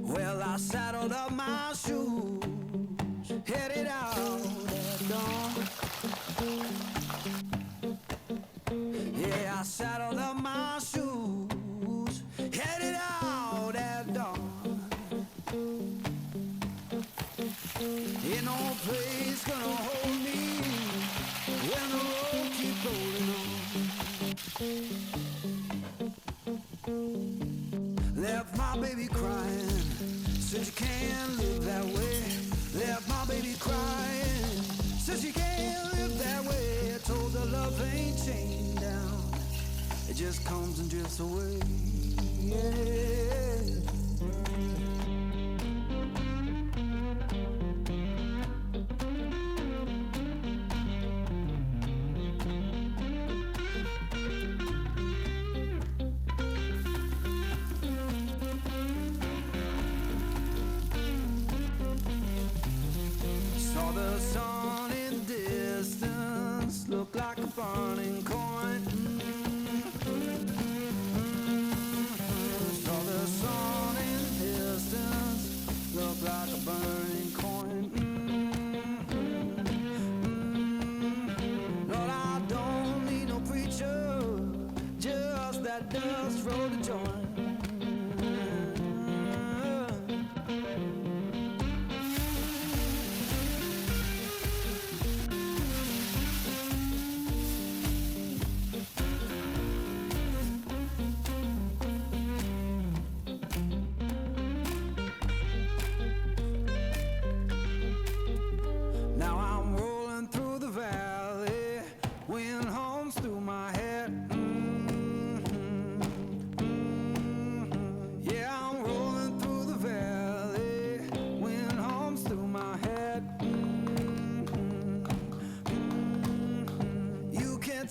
Well, I saddled up my shoes, headed out at dawn. Yeah, I saddled up my shoes, headed out at dawn. Ain't no place gonna hold me when the road keeps rolling on. Left my baby crying, said you can't live that way. Left my baby crying, said you can't live that way. I told her love ain't chained down, it just comes and drifts away. Yeah. The sun in the distance looked like a burning coin. Saw the sun in the distance looked like a burning coin. Lord, I don't need no preacher, just that dust roll to join.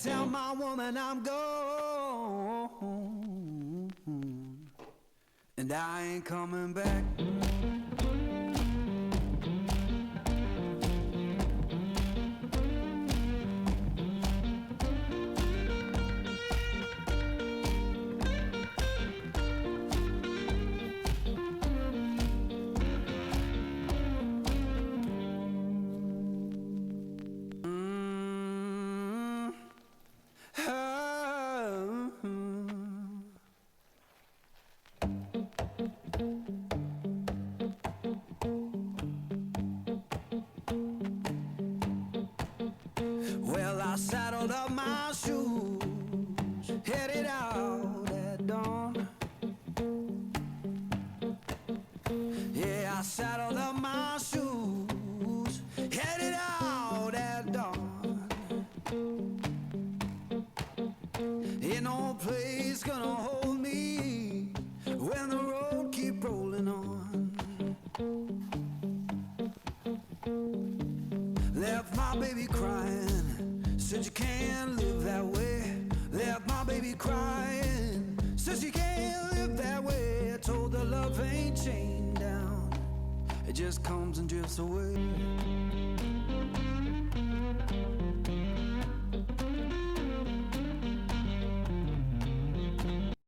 Tell my woman I'm gone, and I ain't coming back. Well, I saddled up my shoes, headed out at dawn. Yeah, I saddled up my shoes, headed out at dawn. Ain't no place gonna hold me when the road keep rolling on. Left my baby crying, said you can't live that way. Left my baby crying, said you can't live that way. I told her love ain't chained down, it just comes and drifts away.